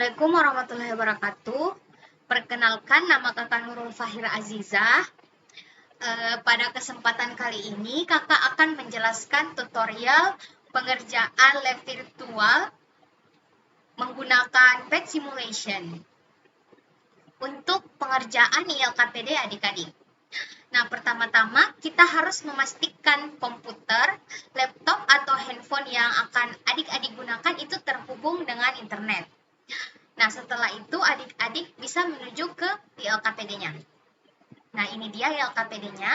Assalamualaikum warahmatullahi wabarakatuh. Perkenalkan, nama kakak Nurul Fahira Azizah. Pada kesempatan kali ini, kakak akan menjelaskan tutorial pengerjaan lab virtual menggunakan pet simulation untuk pengerjaan ILKPD adik-adik. Nah, pertama-tama kita harus memastikan komputer, laptop, atau handphone yang akan adik-adik gunakan itu terhubung dengan internet. Nah, setelah itu adik-adik bisa menuju ke ILKPD-nya. Nah, ini dia ILKPD-nya.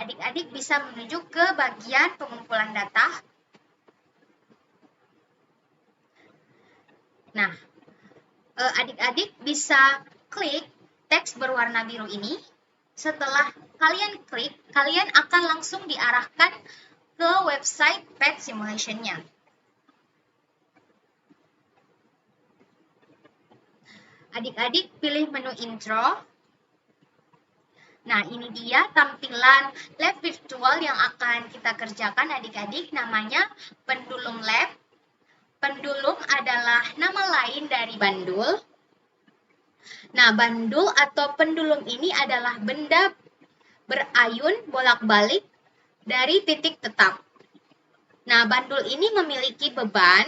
Adik-adik bisa menuju ke bagian pengumpulan data. Nah, adik-adik bisa klik teks berwarna biru ini. Setelah kalian klik, kalian akan langsung diarahkan ke website pet simulation-nya. Adik-adik pilih menu intro. Nah, ini dia tampilan lab virtual yang akan kita kerjakan adik-adik, namanya pendulum lab. Pendulum adalah nama lain dari bandul. Nah, bandul atau pendulum ini adalah benda berayun bolak-balik dari titik tetap. Nah, bandul ini memiliki beban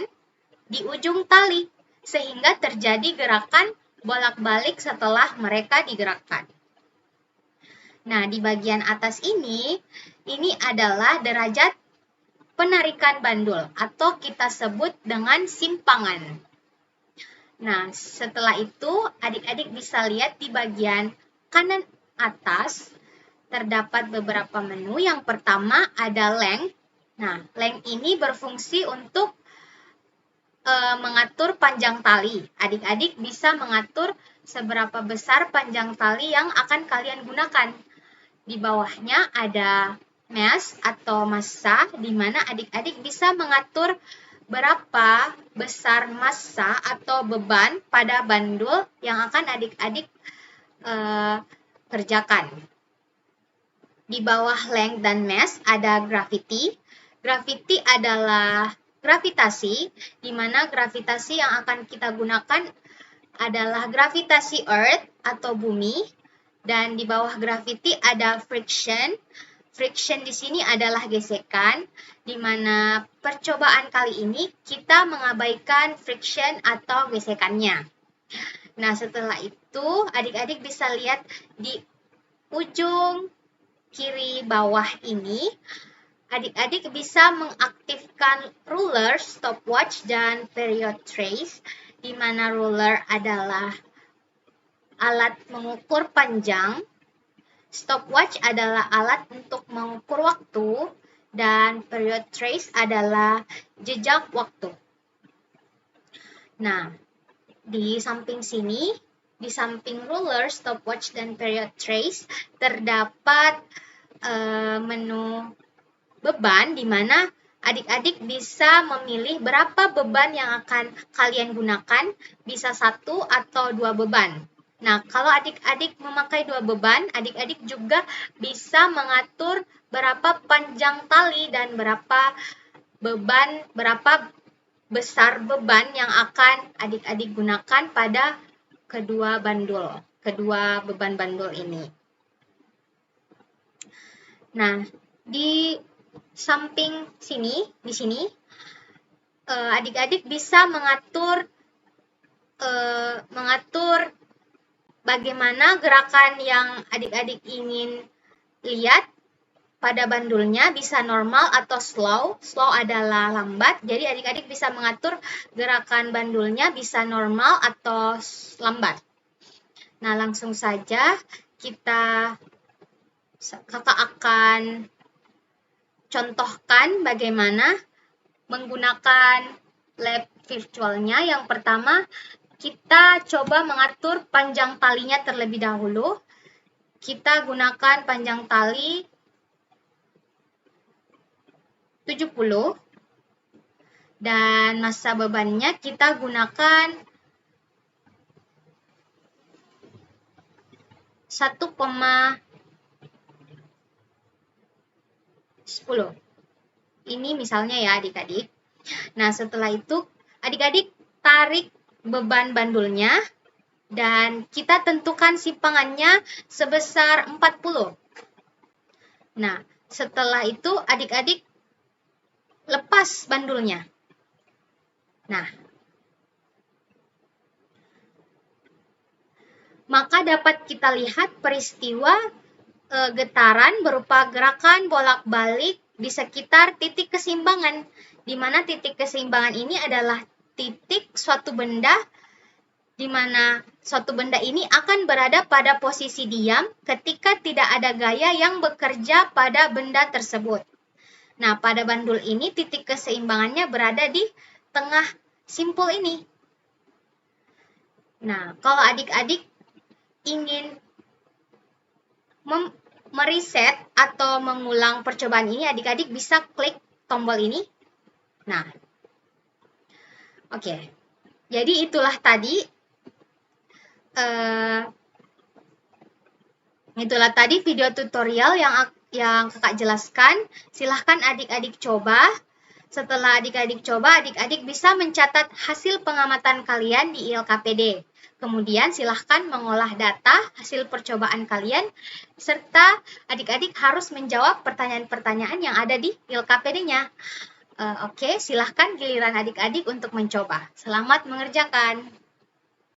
di ujung tali, sehingga terjadi gerakan bolak-balik setelah mereka digerakkan. Nah, di bagian atas ini adalah derajat penarikan bandul atau kita sebut dengan simpangan. Nah, setelah itu adik-adik bisa lihat di bagian kanan atas terdapat beberapa menu. Yang pertama ada length. Nah, length ini berfungsi untuk mengatur panjang tali. Adik-adik bisa mengatur seberapa besar panjang tali yang akan kalian gunakan. Di bawahnya ada mass atau massa, di mana adik-adik bisa mengatur berapa besar massa atau beban pada bandul yang akan adik-adik kerjakan. Di bawah length dan mass ada gravity. Gravity adalah gravitasi, di mana gravitasi yang akan kita gunakan adalah gravitasi Earth atau bumi, dan di bawah gravity ada friction. Friction di sini adalah gesekan, di mana percobaan kali ini kita mengabaikan friction atau gesekannya. Nah, setelah itu adik-adik bisa lihat di ujung kiri bawah ini, adik-adik bisa mengaktifkan ruler, stopwatch, dan period trace, di mana ruler adalah alat mengukur panjang, stopwatch adalah alat untuk mengukur waktu, dan period trace adalah jejak waktu. Nah, di samping sini, di samping ruler, stopwatch, dan period trace, terdapat menu beban, di mana adik-adik bisa memilih berapa beban yang akan kalian gunakan, bisa 1 atau 2 beban. Nah, kalau adik-adik memakai 2 beban, adik-adik juga bisa mengatur berapa panjang tali dan berapa besar beban yang akan adik-adik gunakan pada kedua beban bandul ini. Nah, di samping sini, di sini, adik-adik bisa mengatur bagaimana gerakan yang adik-adik ingin lihat pada bandulnya, bisa normal atau slow. Slow adalah lambat, jadi adik-adik bisa mengatur gerakan bandulnya bisa normal atau lambat. Nah, langsung saja kakak akan contohkan bagaimana menggunakan lab virtualnya. Yang pertama, kita coba mengatur panjang talinya terlebih dahulu. Kita gunakan panjang tali 70 dan massa bebannya kita gunakan 1,10. Ini misalnya ya adik-adik. Nah, setelah itu adik-adik tarik beban bandulnya dan kita tentukan simpangannya sebesar 40. Nah, setelah itu adik-adik lepas bandulnya. Nah, maka dapat kita lihat peristiwa getaran berupa gerakan bolak-balik di sekitar titik keseimbangan, di mana titik keseimbangan ini adalah titik suatu benda, di mana suatu benda ini akan berada pada posisi diam ketika tidak ada gaya yang bekerja pada benda tersebut. Nah, pada bandul ini titik keseimbangannya berada di tengah simpul ini. Nah, kalau adik-adik ingin mereset atau mengulang percobaan ini, adik-adik bisa klik tombol ini. Nah, oke. Jadi itulah tadi video tutorial yang kakak jelaskan. Silahkan adik-adik coba. Setelah adik-adik coba, adik-adik bisa mencatat hasil pengamatan kalian di ILKPD. Kemudian silahkan mengolah data hasil percobaan kalian, serta adik-adik harus menjawab pertanyaan-pertanyaan yang ada di ILKPD-nya. Oke, silahkan giliran adik-adik untuk mencoba. Selamat mengerjakan.